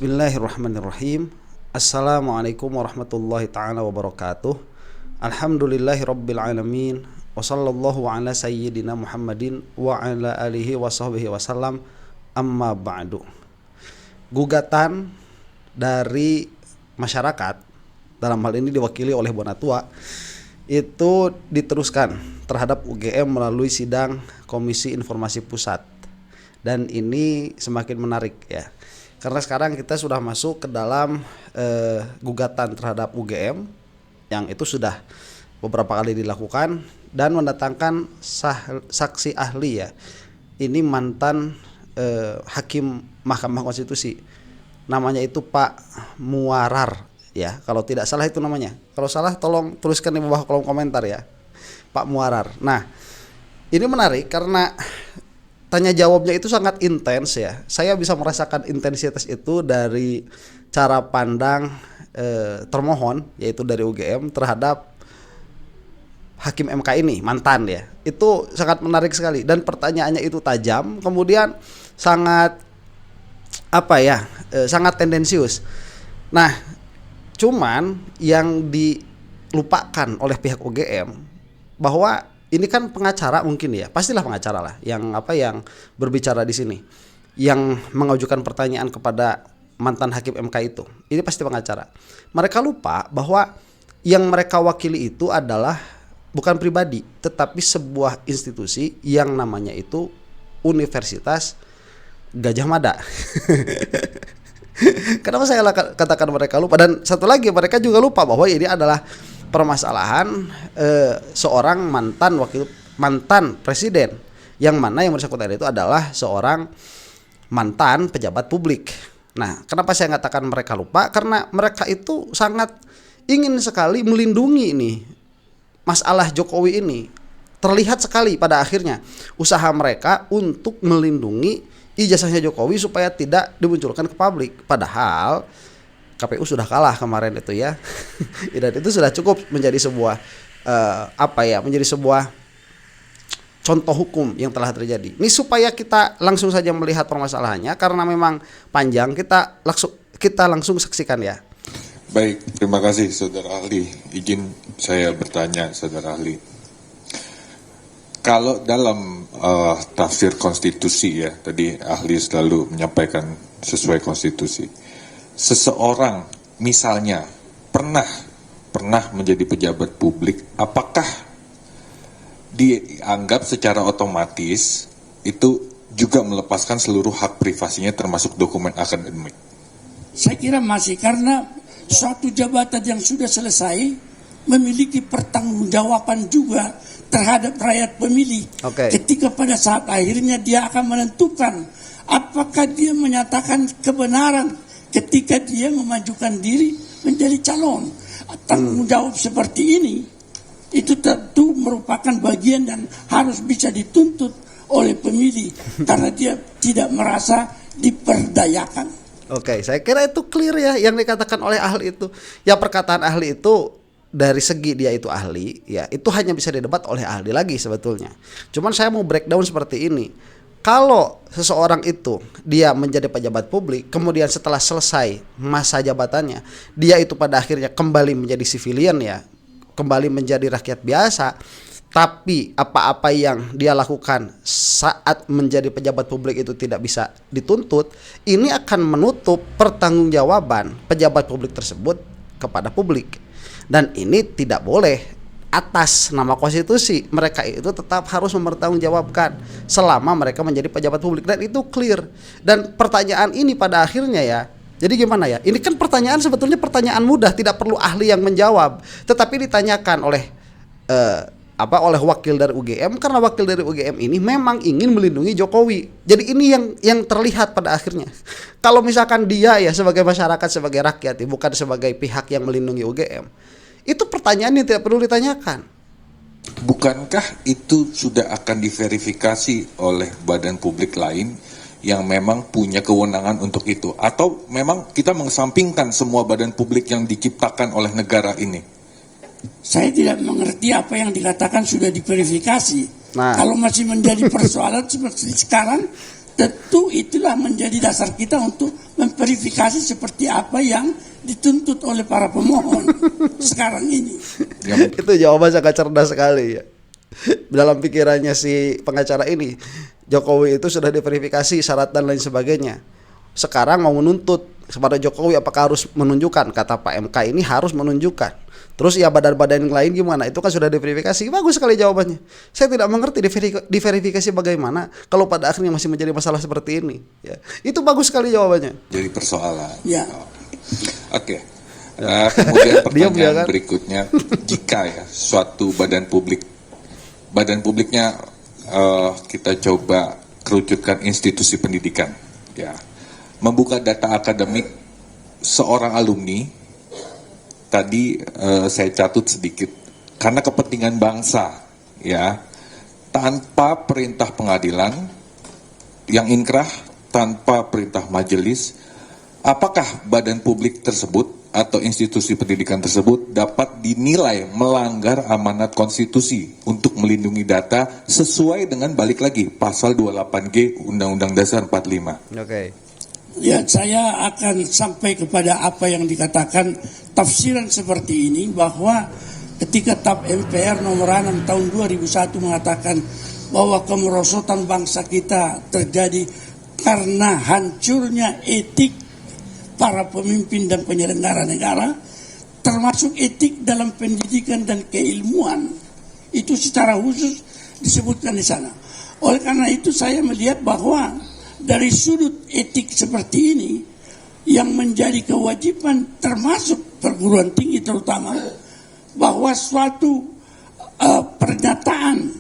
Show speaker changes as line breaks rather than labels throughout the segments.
Bismillahirrahmanirrahim. Assalamualaikum warahmatullahi ta'ala wabarakatuh. Alhamdulillahi rabbil alamin. Wa sallallahu ala sayyidina Muhammadin wa ala alihi wa sahbihi wasallam. Amma ba'du. Gugatan dari masyarakat, dalam hal ini diwakili oleh Bonatua, itu diteruskan terhadap UGM melalui sidang Komisi Informasi Pusat. Dan ini semakin menarik ya, karena sekarang kita sudah masuk ke dalam gugatan terhadap UGM yang itu sudah beberapa kali dilakukan dan mendatangkan saksi ahli ya. Ini mantan hakim Mahkamah Konstitusi, namanya itu Pak Muarar ya, kalau tidak salah itu namanya. Kalau salah tolong tuliskan di bawah kolom komentar ya, Pak Muarar. Nah, ini menarik karena tanya jawabnya itu sangat intens ya. Saya bisa merasakan intensitas itu dari cara pandang termohon, yaitu dari UGM terhadap Hakim MK ini, mantan ya. Itu sangat menarik sekali dan pertanyaannya itu tajam, kemudian sangat sangat tendensius. Nah, cuman yang dilupakan oleh pihak UGM bahwa ini kan pengacara mungkin ya, pastilah pengacara lah yang berbicara di sini, yang mengajukan pertanyaan kepada mantan hakim MK itu. Ini pasti pengacara. Mereka lupa bahwa yang mereka wakili itu adalah bukan pribadi, tetapi sebuah institusi yang namanya itu Universitas Gajah Mada. Kenapa saya katakan mereka lupa? Dan satu lagi, mereka juga lupa bahwa ini adalah permasalahan seorang mantan presiden, yang mana yang bersangkutan itu adalah seorang mantan pejabat publik. Nah, kenapa saya katakan mereka lupa? Karena mereka itu sangat ingin sekali melindungi ini masalah Jokowi ini. Terlihat sekali pada akhirnya usaha mereka untuk melindungi ijazahnya Jokowi supaya tidak dimunculkan ke publik. Padahal KPU sudah kalah kemarin itu ya. Dan itu sudah cukup menjadi sebuah menjadi sebuah contoh hukum yang telah terjadi. Ini supaya kita langsung saja melihat permasalahannya, karena memang panjang, kita langsung saksikan ya.
Baik, terima kasih Saudara Ahli. Izin saya bertanya Saudara Ahli. Kalau dalam tafsir konstitusi ya, tadi ahli selalu menyampaikan sesuai konstitusi. Seseorang misalnya pernah menjadi pejabat publik, apakah dianggap secara otomatis itu juga melepaskan seluruh hak privasinya termasuk dokumen akademik?
Saya kira masih, karena suatu jabatan yang sudah selesai memiliki pertanggungjawaban juga terhadap rakyat pemilih. Ketika pada saat akhirnya dia akan menentukan apakah dia menyatakan kebenaran ketika dia memajukan diri menjadi calon. Tanggung jawab seperti ini itu tentu merupakan bagian dan harus bisa dituntut oleh pemilih karena dia tidak merasa diperdayakan.
Saya kira itu clear ya yang dikatakan oleh ahli itu. Ya, perkataan ahli itu dari segi dia itu ahli ya, itu hanya bisa didebat oleh ahli lagi sebetulnya. Cuman saya mau breakdown seperti ini. Kalau seseorang itu dia menjadi pejabat publik, kemudian setelah selesai masa jabatannya, dia itu pada akhirnya kembali menjadi civilian ya, kembali menjadi rakyat biasa, tapi apa-apa yang dia lakukan saat menjadi pejabat publik itu tidak bisa dituntut, ini akan menutup pertanggungjawaban pejabat publik tersebut kepada publik. Dan ini tidak boleh. Atas nama konstitusi, mereka itu tetap harus mempertanggungjawabkan selama mereka menjadi pejabat publik, dan itu clear. Dan pertanyaan ini pada akhirnya ya, jadi gimana ya? Ini kan pertanyaan sebetulnya pertanyaan mudah, tidak perlu ahli yang menjawab, tetapi ditanyakan oleh oleh wakil dari UGM, karena wakil dari UGM ini memang ingin melindungi Jokowi. Jadi ini yang terlihat pada akhirnya. Kalau misalkan dia ya sebagai masyarakat, sebagai rakyat ya, bukan sebagai pihak yang melindungi UGM, itu pertanyaan yang tidak perlu ditanyakan.
Bukankah itu sudah akan diverifikasi oleh badan publik lain yang memang punya kewenangan untuk itu? Atau memang kita mengesampingkan semua badan publik yang diciptakan oleh negara ini?
Saya tidak mengerti apa yang dikatakan sudah diverifikasi. Kalau masih menjadi persoalan seperti sekarang, tentu itulah menjadi dasar kita untuk memverifikasi seperti apa yang dituntut oleh para pemohon sekarang ini.
Itu jawaban sangat cerdas sekali ya. Dalam pikirannya si pengacara ini, Jokowi itu sudah diverifikasi syarat dan lain sebagainya. Sekarang mau menuntut kepada Jokowi apakah harus menunjukkan, kata Pak MK ini harus menunjukkan. Terus ya badan-badan yang lain gimana? Itu kan sudah diverifikasi. Bagus sekali jawabannya. Saya tidak mengerti diverifikasi bagaimana kalau pada akhirnya masih menjadi masalah seperti ini. Ya, itu bagus sekali jawabannya.
Jadi persoalan.
Ya.
Oke. Kemudian pertanyaan
kan?
Berikutnya, jika ya suatu badan publiknya kita coba kerucutkan institusi pendidikan, ya, membuka data akademik seorang alumni, tadi saya catut sedikit, karena kepentingan bangsa, ya, tanpa perintah pengadilan yang inkrah, tanpa perintah majelis, apakah badan publik tersebut atau institusi pendidikan tersebut dapat dinilai melanggar amanat konstitusi untuk melindungi data sesuai dengan balik lagi pasal 28G Undang-Undang Dasar 45?
Oke.
Ya, saya akan sampai kepada apa yang dikatakan tafsiran seperti ini, bahwa ketika TAP MPR nomor 6 tahun 2001 mengatakan bahwa kemerosotan bangsa kita terjadi karena hancurnya etik para pemimpin dan penyelenggara negara, termasuk etik dalam pendidikan dan keilmuan, itu secara khusus disebutkan di sana. Oleh karena itu saya melihat bahwa dari sudut etik seperti ini, yang menjadi kewajiban termasuk perguruan tinggi terutama, bahwa suatu pernyataan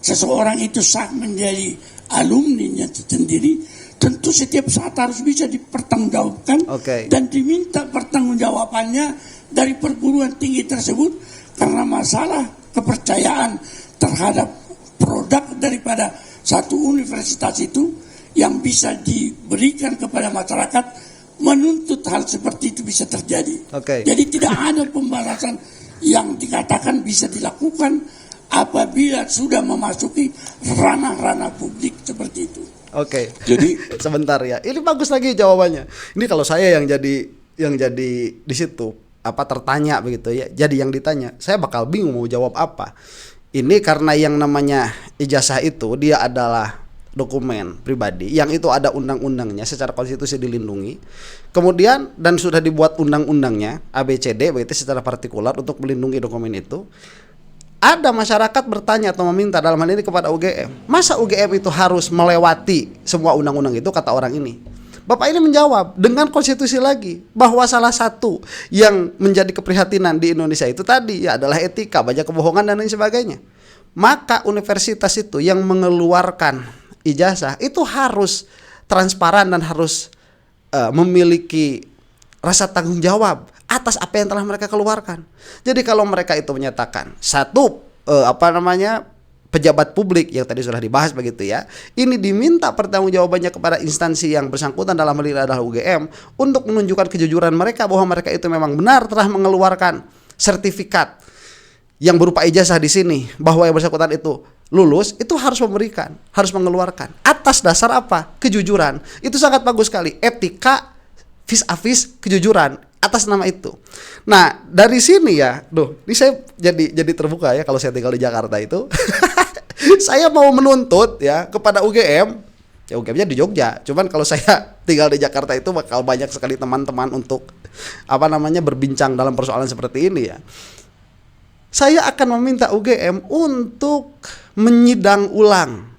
seseorang itu sah menjadi alumninya sendiri, tentu setiap saat harus bisa dipertanggungjawabkan dan diminta pertanggungjawabannya dari perguruan tinggi tersebut, karena masalah kepercayaan terhadap produk daripada satu universitas itu yang bisa diberikan kepada masyarakat menuntut hal seperti itu bisa terjadi. Jadi tidak ada pembalasan yang dikatakan bisa dilakukan apabila sudah memasuki ranah-ranah publik seperti itu.
Jadi sebentar ya. Ini bagus lagi jawabannya. Ini kalau saya yang jadi di situ tertanya begitu ya. Jadi yang ditanya, saya bakal bingung mau jawab apa. Ini karena yang namanya ijazah itu dia adalah dokumen pribadi yang itu ada undang-undangnya, secara konstitusi dilindungi. Kemudian dan sudah dibuat undang-undangnya ABCD begitu secara partikular untuk melindungi dokumen itu. Ada masyarakat bertanya atau meminta dalam hal ini kepada UGM, masa UGM itu harus melewati semua undang-undang itu, kata orang ini. Bapak ini menjawab dengan konstitusi lagi bahwa salah satu yang menjadi keprihatinan di Indonesia itu tadi ya adalah etika, banyak kebohongan dan lain sebagainya. Maka universitas itu yang mengeluarkan ijazah itu harus transparan dan harus memiliki rasa tanggung jawab atas apa yang telah mereka keluarkan. Jadi kalau mereka itu menyatakan satu pejabat publik yang tadi sudah dibahas begitu ya, ini diminta pertanggungjawabannya kepada instansi yang bersangkutan, dalam hal ini adalah UGM, untuk menunjukkan kejujuran mereka bahwa mereka itu memang benar telah mengeluarkan sertifikat yang berupa ijazah di sini, bahwa yang bersangkutan itu lulus, itu harus mengeluarkan atas dasar apa? Kejujuran. Itu sangat bagus sekali. Etika vis-a-vis kejujuran atas nama itu. Nah, dari sini ya, ini saya jadi terbuka ya kalau saya tinggal di Jakarta itu. Saya mau menuntut ya kepada UGM. Ya UGM-nya di Jogja. Cuman kalau saya tinggal di Jakarta itu bakal banyak sekali teman-teman untuk berbincang dalam persoalan seperti ini ya. Saya akan meminta UGM untuk menyidang ulang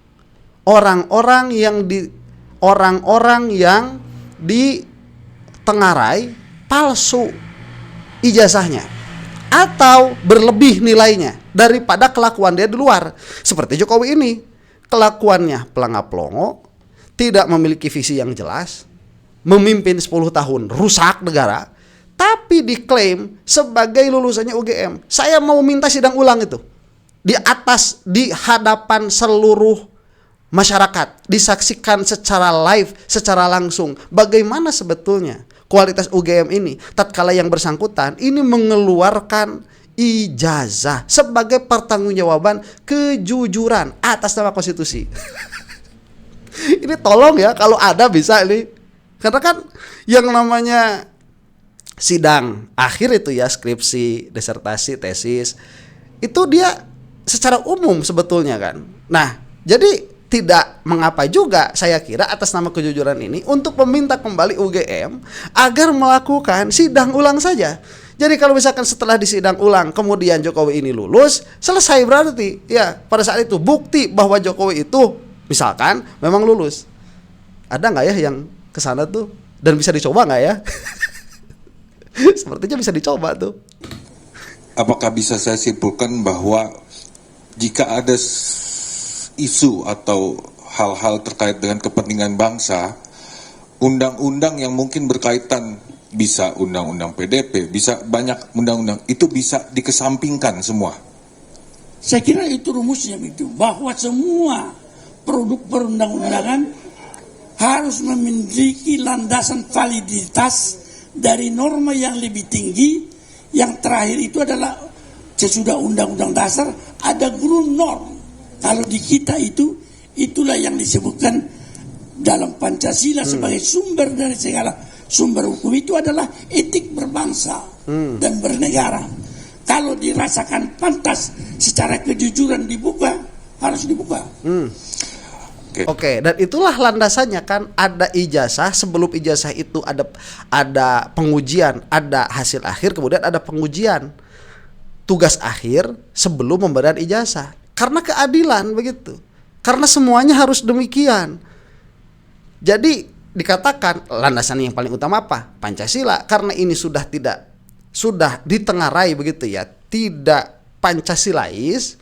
orang-orang yang ditengarai palsu ijazahnya atau berlebih nilainya daripada kelakuan dia di luar. Seperti Jokowi ini, kelakuannya pelangap-pelongo, tidak memiliki visi yang jelas, memimpin 10 tahun, rusak negara, tapi diklaim sebagai lulusannya UGM. Saya mau minta sidang ulang itu di hadapan seluruh masyarakat, disaksikan secara live, secara langsung, bagaimana sebetulnya kualitas UGM ini tatkala yang bersangkutan ini mengeluarkan ijazah sebagai pertanggungjawaban kejujuran atas nama konstitusi. Ini tolong ya kalau ada bisa ini. Karena kan yang namanya sidang akhir itu ya, skripsi, disertasi, tesis, itu dia secara umum sebetulnya kan. Nah, jadi tidak mengapa juga saya kira atas nama kejujuran ini untuk meminta kembali UGM agar melakukan sidang ulang saja. Jadi kalau misalkan setelah disidang ulang kemudian Jokowi ini lulus, selesai berarti ya pada saat itu bukti bahwa Jokowi itu misalkan memang lulus. Ada nggak ya yang kesana tuh dan bisa dicoba nggak ya? Sepertinya bisa dicoba tuh.
Apakah bisa saya simpulkan bahwa jika ada isu atau hal-hal terkait dengan kepentingan bangsa, undang-undang yang mungkin berkaitan, bisa undang-undang PDP, bisa banyak undang-undang, itu bisa dikesampingkan semua?
Saya kira itu rumusnya itu, bahwa semua produk perundang-undangan harus memiliki landasan validitas dari norma yang lebih tinggi. Yang terakhir itu adalah sesudah undang-undang dasar ada ground norm. Kalau di kita itu, itulah yang disebutkan dalam Pancasila sebagai sumber dari segala sumber hukum, itu adalah etik berbangsa dan bernegara. Kalau dirasakan pantas secara kejujuran dibuka, harus dibuka.
Oke, dan itulah landasannya kan, ada ijazah, sebelum ijazah itu ada pengujian, ada hasil akhir, kemudian ada pengujian tugas akhir sebelum pemberian ijazah. Karena keadilan begitu. Karena semuanya harus demikian. Jadi dikatakan landasan yang paling utama apa? Pancasila. Karena ini sudah ditengarai begitu ya, tidak Pancasilais,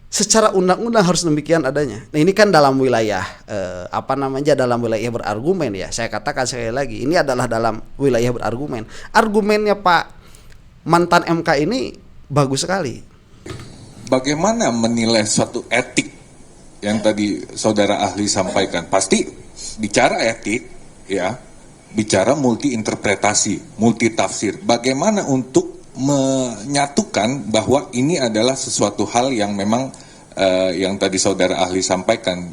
secara undang-undang harus demikian adanya. Nah, ini kan dalam wilayah dalam wilayah berargumen ya. Saya katakan sekali lagi, ini adalah dalam wilayah berargumen. Argumennya Pak mantan MK ini bagus sekali.
Bagaimana menilai suatu etik yang tadi saudara ahli sampaikan? Pasti bicara etik ya, bicara multi interpretasi, multi tafsir. Bagaimana untuk menyatukan bahwa ini adalah sesuatu hal yang memang yang tadi saudara ahli sampaikan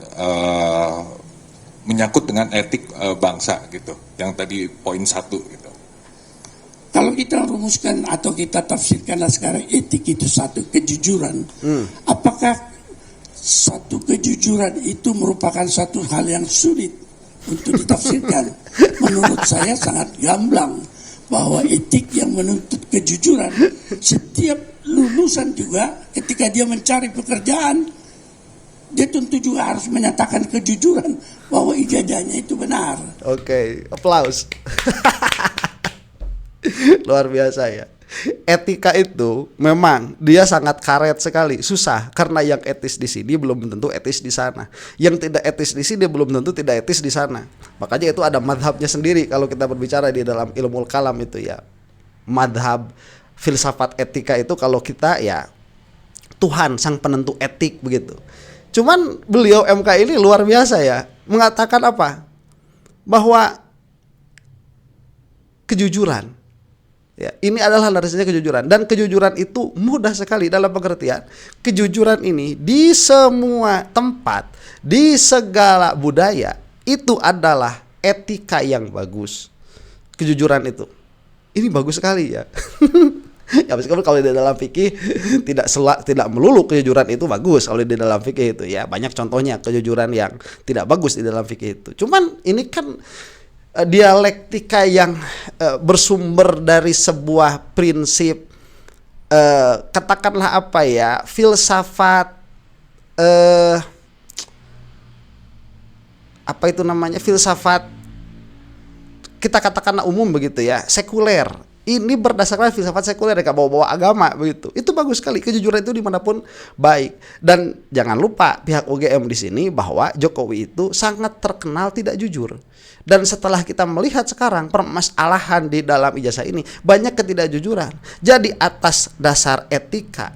menyangkut dengan etik bangsa gitu. Yang tadi poin 1 gitu.
Kalau kita rumuskan atau kita tafsirkanlah sekarang, etik itu satu kejujuran. Apakah satu kejujuran itu merupakan satu hal yang sulit untuk ditafsirkan? Menurut saya sangat gamblang bahwa etik yang menuntut kejujuran, setiap lulusan juga ketika dia mencari pekerjaan, dia tentu juga harus menyatakan kejujuran bahwa ijazahnya itu benar.
Oke, aplaus. Luar biasa ya. Etika itu memang dia sangat karet sekali, susah karena yang etis di sini belum tentu etis di sana. Yang tidak etis di sini belum tentu tidak etis di sana. Makanya itu ada madhabnya sendiri kalau kita berbicara di dalam ilmu kalam itu ya. Madhab filsafat etika itu kalau kita ya Tuhan sang penentu etik begitu. Cuman beliau MK ini luar biasa ya, mengatakan apa? Bahwa kejujuran. Ya, ini adalah landasannya kejujuran, dan kejujuran itu mudah sekali dalam pengertian. Kejujuran ini di semua tempat, di segala budaya itu adalah etika yang bagus. Kejujuran itu, ini bagus sekali ya. Ya meskipun kalau di dalam fikih tidak melulu kejujuran itu bagus. Kalau di dalam fikih itu ya banyak contohnya kejujuran yang tidak bagus di dalam fikih itu. Cuman ini kan dialektika yang bersumber dari sebuah prinsip, katakanlah apa ya, filsafat apa itu namanya, filsafat kita katakanlah umum begitu ya, sekuler. Ini berdasarkan filsafat sekuler, gak bawa-bawa agama begitu. Itu bagus sekali, kejujuran itu dimanapun baik. Dan jangan lupa pihak UGM di sini bahwa Jokowi itu sangat terkenal tidak jujur. Dan setelah kita melihat sekarang permasalahan di dalam ijazah ini banyak ketidakjujuran. Jadi atas dasar etika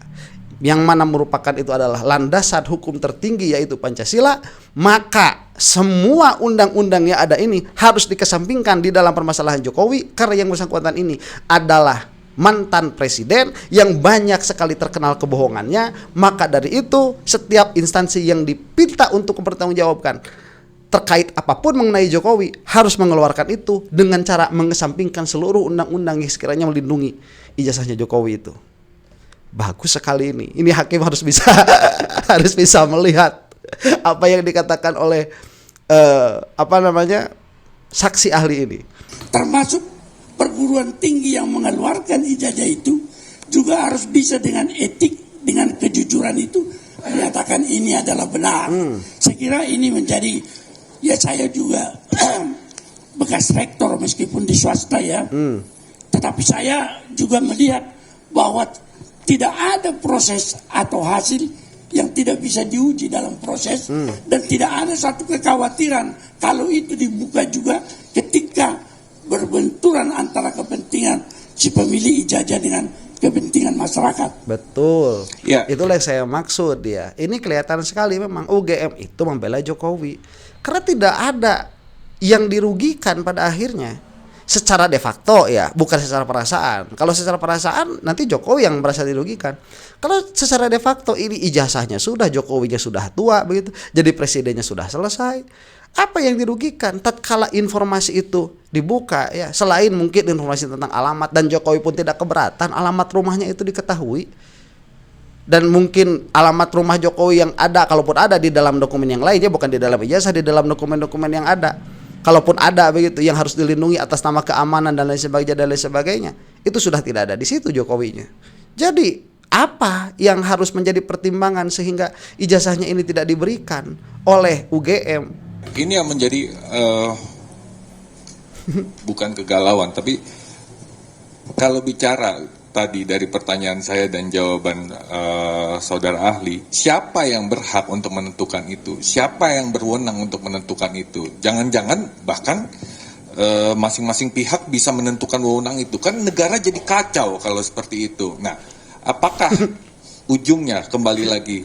yang mana merupakan itu adalah landasan hukum tertinggi yaitu Pancasila, maka semua undang-undang yang ada ini harus dikesampingkan di dalam permasalahan Jokowi, karena yang bersangkutan ini adalah mantan presiden yang banyak sekali terkenal kebohongannya. Maka dari itu setiap instansi yang dipinta untuk mempertanggungjawabkan terkait apapun mengenai Jokowi harus mengeluarkan itu dengan cara mengesampingkan seluruh undang-undang yang sekiranya melindungi ijazahnya Jokowi itu. Bagus sekali ini. Ini hakim harus bisa harus bisa melihat apa yang dikatakan oleh saksi ahli ini.
Termasuk perguruan tinggi yang mengeluarkan ijazah itu juga harus bisa dengan etik, dengan kejujuran itu menyatakan ini adalah benar. Saya kira ini menjadi, ya saya juga bekas rektor meskipun di swasta ya. Tetapi saya juga melihat bahwa tidak ada proses atau hasil yang tidak bisa diuji dalam proses, dan tidak ada satu kekhawatiran kalau itu dibuka juga ketika berbenturan antara kepentingan si pemilih ijazah dengan kepentingan masyarakat.
Betul.
Ya.
Itulah yang saya maksud ya. Ini kelihatan sekali memang UGM itu membela Jokowi. Karena tidak ada yang dirugikan pada akhirnya. Secara de facto ya, bukan secara perasaan. Kalau secara perasaan nanti Jokowi yang merasa dirugikan. Kalau secara de facto ini ijazahnya sudah, Jokowinya sudah tua begitu. Jadi presidennya sudah selesai. Apa yang dirugikan tatkala informasi itu dibuka ya, selain mungkin informasi tentang alamat, dan Jokowi pun tidak keberatan alamat rumahnya itu diketahui. Dan mungkin alamat rumah Jokowi yang ada, kalaupun ada di dalam dokumen yang lainnya, bukan di dalam ijazah, di dalam dokumen-dokumen yang ada. Kalaupun ada begitu yang harus dilindungi atas nama keamanan dan lain sebagainya, itu sudah tidak ada di situ Jokowinya. Jadi apa yang harus menjadi pertimbangan sehingga ijazahnya ini tidak diberikan oleh UGM?
Ini yang menjadi bukan kegalauan, tapi kalau bicara tadi dari pertanyaan saya dan jawaban saudara ahli, siapa yang berhak untuk menentukan itu? Siapa yang berwenang untuk menentukan itu? Jangan-jangan bahkan masing-masing pihak bisa menentukan wewenang itu. Kan negara jadi kacau kalau seperti itu. Nah, apakah ujungnya kembali lagi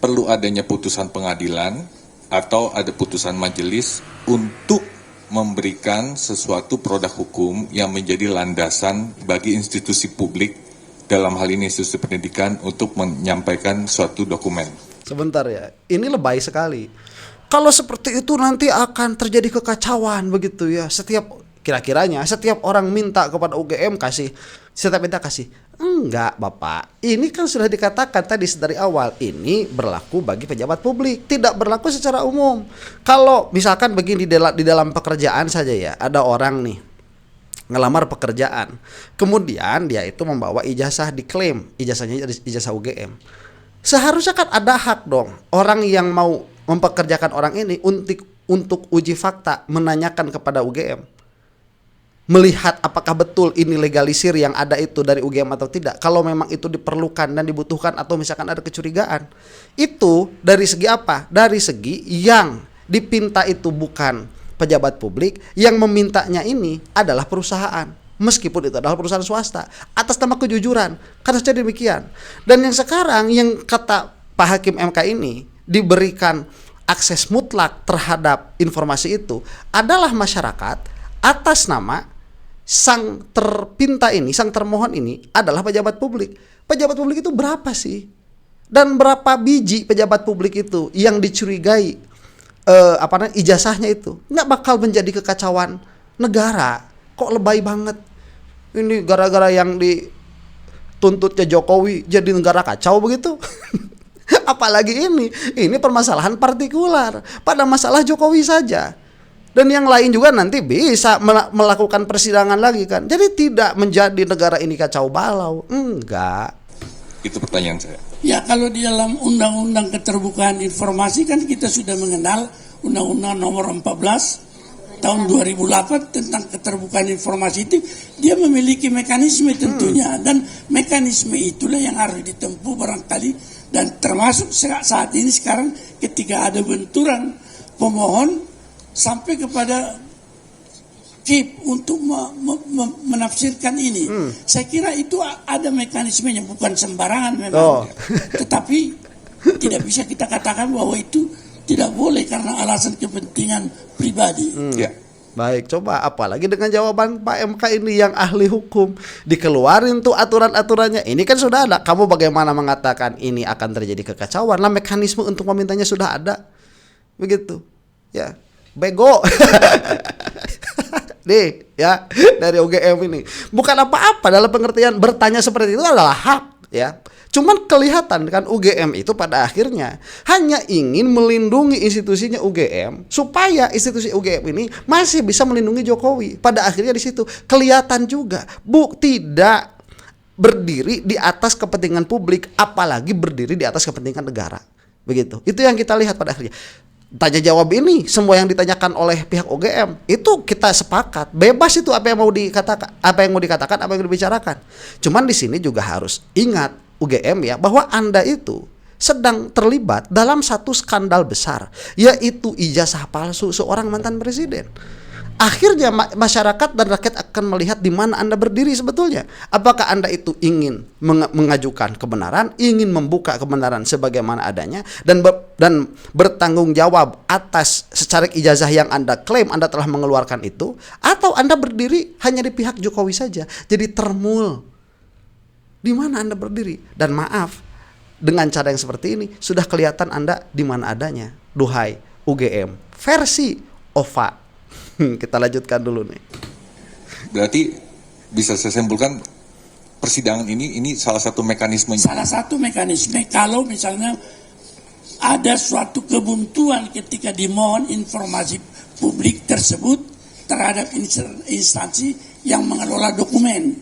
perlu adanya putusan pengadilan atau ada putusan majelis untuk memberikan sesuatu produk hukum yang menjadi landasan bagi institusi publik, dalam hal ini institusi pendidikan, untuk menyampaikan suatu dokumen.
Sebentar ya, ini lebay sekali. Kalau seperti itu nanti akan terjadi kekacauan begitu ya. Kira-kiranya setiap orang minta kepada UGM kasih, setiap minta kasih. Enggak Bapak, ini kan sudah dikatakan tadi dari awal, ini berlaku bagi pejabat publik, tidak berlaku secara umum. Kalau misalkan begini di dalam pekerjaan saja ya, ada orang nih ngelamar pekerjaan, kemudian dia itu membawa ijazah, diklaim ijazahnya ijazah UGM. Seharusnya kan ada hak dong orang yang mau mempekerjakan orang ini untuk uji fakta, menanyakan kepada UGM, melihat apakah betul ini legalisir yang ada itu dari UGM atau tidak. Kalau memang itu diperlukan dan dibutuhkan, atau misalkan ada kecurigaan, itu dari segi apa? Dari segi yang dipinta itu bukan pejabat publik, yang memintanya ini adalah perusahaan, meskipun itu adalah perusahaan swasta, atas nama kejujuran. Karena jadi demikian. Dan yang sekarang yang kata Pak Hakim MK ini diberikan akses mutlak terhadap informasi itu adalah masyarakat atas nama sang terpinta ini, sang termohon ini adalah pejabat publik. Pejabat publik itu berapa sih? Dan berapa biji pejabat publik itu yang dicurigai ijazahnya itu? Nggak bakal menjadi kekacauan negara. Kok lebay banget? Ini gara-gara yang dituntutnya Jokowi jadi negara kacau begitu? Apalagi ini permasalahan partikular pada masalah Jokowi saja. Dan yang lain juga nanti bisa melakukan persidangan lagi kan. Jadi tidak menjadi negara ini kacau balau. Enggak.
Itu pertanyaan saya.
Ya, kalau di dalam Undang-Undang Keterbukaan Informasi kan kita sudah mengenal Undang-Undang Nomor 14 tahun 2008 tentang keterbukaan informasi itu. Dia memiliki mekanisme tentunya, dan mekanisme itulah yang harus ditempuh barangkali, dan termasuk saat ini sekarang ketika ada benturan pemohon sampai kepada KIP untuk menafsirkan ini. Saya kira itu ada mekanismenya, bukan sembarangan memang. Tetapi tidak bisa kita katakan bahwa itu tidak boleh karena alasan kepentingan pribadi.
Ya.
Baik, coba apalagi dengan jawaban Pak MK ini yang ahli hukum, dikeluarin tuh aturan-aturannya. Ini kan sudah ada. Kamu bagaimana mengatakan ini akan terjadi kekacauan? Lah, mekanisme untuk memintanya sudah ada. Begitu. Ya. bego. Nih ya, dari UGM ini bukan apa-apa, dalam pengertian bertanya seperti itu adalah hak ya. Cuman kelihatan kan UGM itu pada akhirnya hanya ingin melindungi institusinya UGM supaya institusi UGM ini masih bisa melindungi Jokowi. Pada akhirnya di situ kelihatan juga tidak berdiri di atas kepentingan publik, apalagi berdiri di atas kepentingan negara. Begitu. Itu yang kita lihat pada akhirnya. Tanya jawab ini semua yang ditanyakan oleh pihak UGM itu kita sepakat, bebas itu apa yang mau dikatakan, apa yang mau dibicarakan. Cuman di sini juga harus ingat UGM ya, bahwa Anda itu sedang terlibat dalam satu skandal besar, yaitu ijazah palsu seorang mantan presiden. Akhirnya masyarakat dan rakyat akan melihat di mana Anda berdiri sebetulnya. Apakah Anda itu ingin mengajukan kebenaran, ingin membuka kebenaran sebagaimana adanya, dan bertanggung jawab atas secara ijazah yang Anda klaim Anda telah mengeluarkan itu, atau Anda berdiri hanya di pihak Jokowi saja, jadi termul. Di mana Anda berdiri? Dan maaf, dengan cara yang seperti ini sudah kelihatan Anda di mana adanya. Duhai UGM versi OVA. Kita lanjutkan dulu nih.
Berarti bisa saya simpulkan persidangan ini salah satu mekanisme.
Salah satu mekanisme kalau misalnya ada suatu kebuntuan ketika dimohon informasi publik tersebut terhadap instansi yang mengelola dokumen.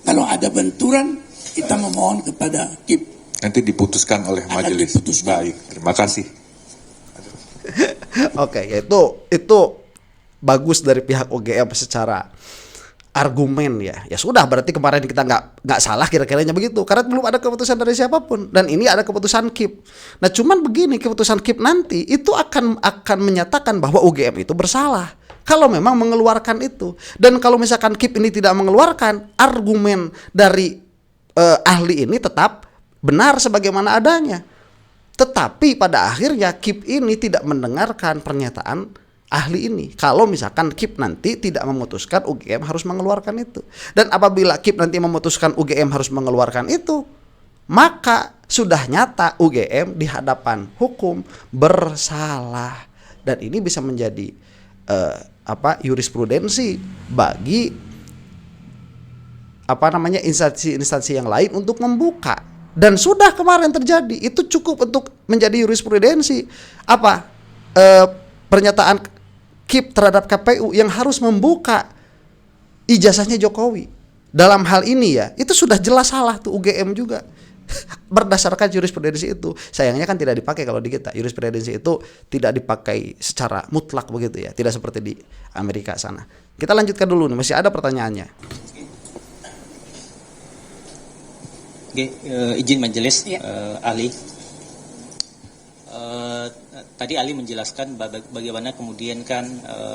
Kalau ada benturan, kita memohon kepada KIP.
Nanti diputuskan oleh majelis. Baik, terima kasih.
Oke, itu bagus dari pihak UGM secara argumen ya. Ya sudah, berarti kemarin kita nggak salah kira-kiranya begitu, karena belum ada keputusan dari siapapun, dan ini ada keputusan KIP. Nah cuman begini, keputusan KIP nanti itu akan menyatakan bahwa UGM itu bersalah kalau memang mengeluarkan itu. Dan kalau misalkan KIP ini tidak mengeluarkan, argumen dari ahli ini tetap benar sebagaimana adanya. Tetapi pada akhirnya KIP ini tidak mendengarkan pernyataan ahli ini. Kalau misalkan KIP nanti tidak memutuskan UGM harus mengeluarkan itu. Dan apabila KIP nanti memutuskan UGM harus mengeluarkan itu, maka sudah nyata UGM di hadapan hukum bersalah. Dan ini bisa menjadi jurisprudensi bagi instansi-instansi yang lain untuk membuka. Dan sudah kemarin terjadi, itu cukup untuk menjadi jurisprudensi pernyataan KIP terhadap KPU yang harus membuka ijazahnya Jokowi. Dalam hal ini ya, itu sudah jelas salah tuh UGM juga. Berdasarkan jurisprudensi itu. Sayangnya kan tidak dipakai kalau di kita. Jurisprudensi itu tidak dipakai secara mutlak begitu ya, tidak seperti di Amerika sana. Kita lanjutkan dulu nih, masih ada pertanyaannya.
Oke, izin majelis ya. Ali. Tadi Ali menjelaskan bagaimana kemudian kan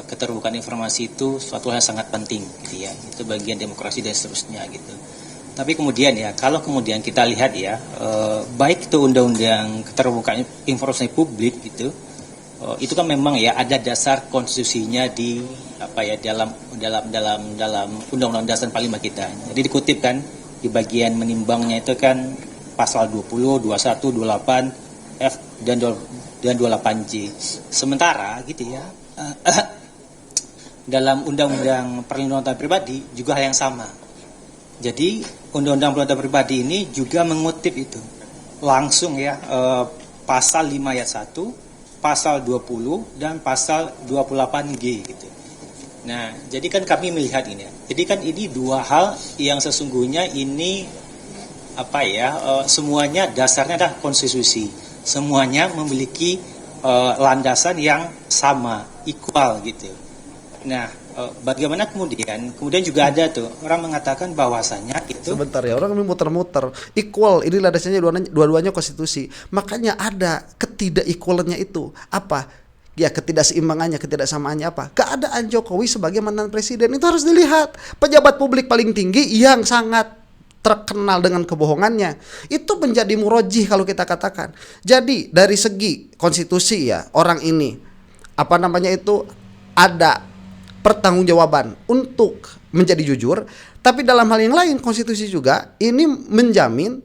keterbukaan informasi itu suatu hal sangat penting gitu ya. Itu bagian demokrasi dan seterusnya gitu. Tapi kemudian ya, kalau kemudian kita lihat ya, baik itu undang-undang keterbukaan informasi publik gitu, itu kan memang ya ada dasar konstitusinya di dalam undang-undang dasar 45 kita. Jadi dikutip kan di bagian menimbangnya itu kan pasal 20, 21, 28 F dan 28J. Sementara gitu ya, dalam undang-undang perlindungan data pribadi juga hal yang sama. Jadi undang-undang perlindungan data pribadi ini juga mengutip itu langsung ya, pasal 5 ayat 1, pasal 20 dan pasal 28G gitu. Nah, jadi kan kami melihat ini ya. Jadi kan ini dua hal yang sesungguhnya ini semuanya dasarnya adalah konstitusi. Semuanya memiliki landasan yang sama, equal gitu. Nah, bagaimana kemudian juga ada tuh orang mengatakan bahwasanya itu.
Sebentar ya, orang ini muter-muter. Equal, ini landasannya dua-duanya konstitusi. Makanya ada ketidak-equalannya itu apa? Ya, ketidakseimbangannya, ketidaksamaannya apa? Keadaan Jokowi sebagai mantan presiden itu harus dilihat. Pejabat publik paling tinggi yang sangat terkenal dengan kebohongannya itu menjadi murojih kalau kita katakan. Jadi dari segi konstitusi ya, orang ini ada pertanggungjawaban untuk menjadi jujur, tapi dalam hal yang lain konstitusi juga ini menjamin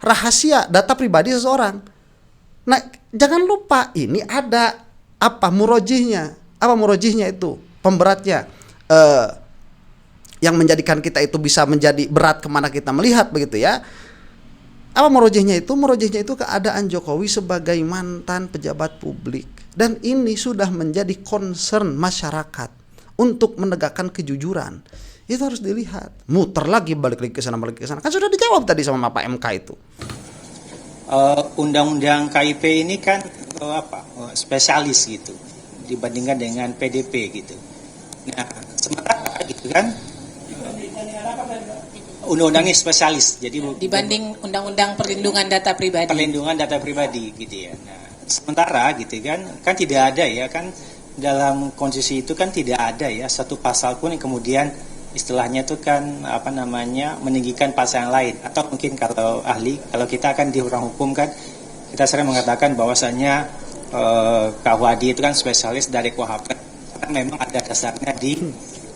rahasia data pribadi seseorang. Nah, jangan lupa ini ada Apa murojihnya? Apa murojihnya itu? Pemberatnya yang menjadikan kita itu bisa menjadi berat kemana kita melihat begitu ya. Apa murojihnya itu? Murojihnya itu keadaan Jokowi sebagai mantan pejabat publik. Dan ini sudah menjadi concern masyarakat untuk menegakkan kejujuran. Itu harus dilihat. Muter lagi balik lagi ke sana balik ke sana. Kan sudah dijawab tadi sama Pak MK itu.
Undang-undang KIP ini kan spesialis gitu dibandingkan dengan PDP gitu. Nah, sementara gitu kan undang-undangnya spesialis. Jadi
dibanding undang-undang perlindungan data pribadi.
Perlindungan data pribadi gitu ya. Nah, sementara gitu kan tidak ada ya kan dalam konstitusi itu kan tidak ada ya satu pasal pun yang kemudian istilahnya itu kan meninggikan pasal yang lain, atau mungkin kalau kita akan di orang hukum kan kita sering mengatakan bahwasanya KUHD itu kan spesialis dari KUHP karena memang ada dasarnya di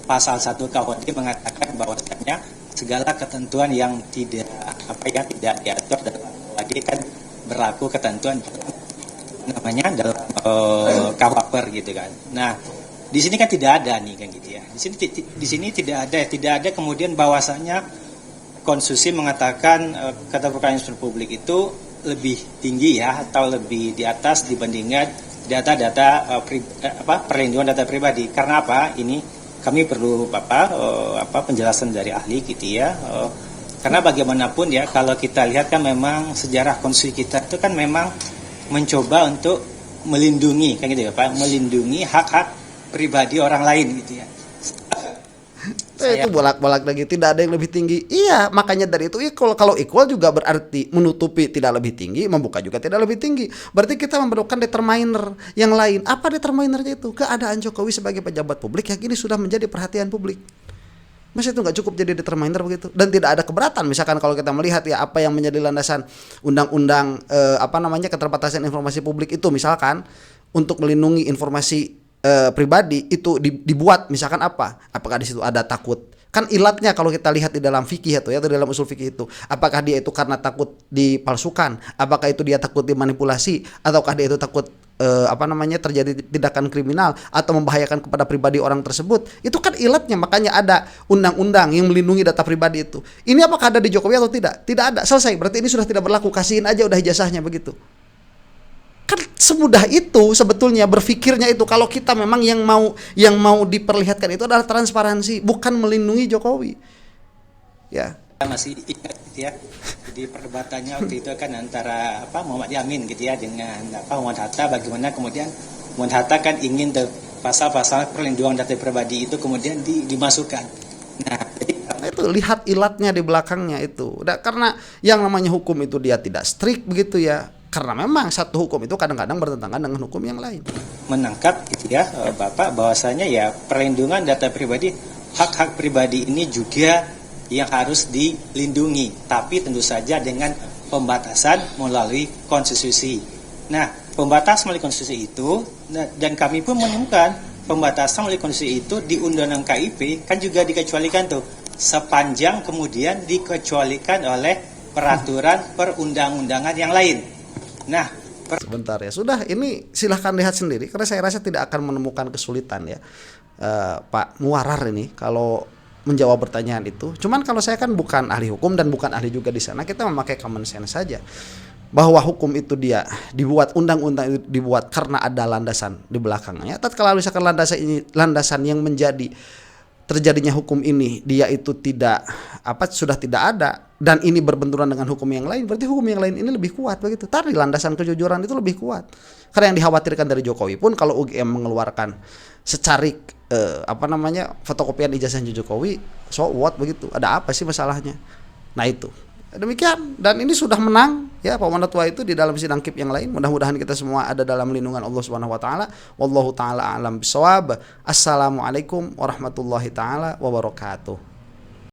pasal 1 KUHD mengatakan bahwasanya segala ketentuan yang tidak diatur dalam KUHD kan berlaku ketentuan dalam KUHP gitu kan. Nah, di sini kan tidak ada nih kan gitu ya. Di sini tidak ada kemudian bahwasanya konstitusi mengatakan keterbukaan publik itu lebih tinggi ya atau lebih di atas dibandingkan data-data perlindungan data pribadi. Karena apa? Ini kami perlu penjelasan dari ahli gitu ya. Karena bagaimanapun ya kalau kita lihat kan memang sejarah konstitusi kita itu kan memang mencoba untuk melindungi kan gitu ya Pak, melindungi hak-hak pribadi orang lain gitu ya.
Itu bolak-balik lagi, tidak ada yang lebih tinggi. Iya, makanya dari itu kalau equal juga berarti menutupi tidak lebih tinggi, membuka juga tidak lebih tinggi. Berarti kita memerlukan determiner yang lain. Apa determinernya itu? Keadaan Jokowi sebagai pejabat publik yang ini sudah menjadi perhatian publik. Masa itu nggak cukup jadi determiner begitu? Dan tidak ada keberatan. Misalkan kalau kita melihat ya apa yang menjadi landasan undang-undang keterbatasan informasi publik itu, misalkan untuk melindungi informasi pribadi itu dibuat misalkan apakah di situ ada takut, kan ilatnya kalau kita lihat di dalam fikih atau dalam usul fikih itu, apakah dia itu karena takut dipalsukan, apakah itu dia takut dimanipulasi, ataukah dia itu takut terjadi tindakan kriminal atau membahayakan kepada pribadi orang tersebut. Itu kan ilatnya, makanya ada undang-undang yang melindungi data pribadi itu. Ini apakah ada di Jokowi atau tidak? Tidak ada, selesai, berarti ini sudah tidak berlaku, kasihin aja udah ijazahnya begitu. Kan semudah itu sebetulnya berpikirnya itu. Kalau kita memang yang mau diperlihatkan itu adalah transparansi, bukan melindungi Jokowi. Ya.
Masih ingat gitu ya. Jadi perdebatannya waktu itu kan antara Muhammad Yamin gitu ya dengan Muhammad Hatta, bagaimana kemudian Muhammad Hatta kan ingin pasal-pasal perlindungan data pribadi itu kemudian dimasukkan. Nah,
itu lihat ilatnya di belakangnya itu. Karena yang namanya hukum itu dia tidak strict begitu ya. Karena memang satu hukum itu kadang-kadang bertentangan dengan hukum yang lain.
Menangkap gitu ya Bapak bahwasanya ya perlindungan data pribadi, hak-hak pribadi ini juga yang harus dilindungi, tapi tentu saja dengan pembatasan melalui konstitusi. Nah, pembatasan melalui konstitusi itu dan kami pun menemukan pembatasan melalui konstitusi itu di Undang-Undang KIP kan juga dikecualikan tuh sepanjang kemudian dikecualikan oleh peraturan perundang-undangan yang lain. Nah,
sebentar ya, sudah ini silahkan lihat sendiri karena saya rasa tidak akan menemukan kesulitan ya Pak Muwarar ini kalau menjawab pertanyaan itu. Cuman kalau saya kan bukan ahli hukum dan bukan ahli juga di sana, kita memakai common sense saja bahwa hukum itu dia dibuat, undang-undang itu dibuat karena ada landasan di belakangnya. Tatkala misalkan landasan yang menjadi terjadinya hukum ini dia itu sudah tidak ada dan ini berbenturan dengan hukum yang lain, berarti hukum yang lain ini lebih kuat begitu. Tadi landasan kejujuran itu lebih kuat. Karena yang dikhawatirkan dari Jokowi pun kalau UGM mengeluarkan secarik fotokopian ijazah Jokowi, so what begitu? Ada apa sih masalahnya? Nah itu. Demikian, dan ini sudah menang ya Pak Wanatua itu di dalam sidang KIP yang lain. Mudah-mudahan kita semua ada dalam lindungan Allah Subhanahu wa taala. Wallahu taala alam bisawab. Assalamualaikum warahmatullahi taala wabarakatuh.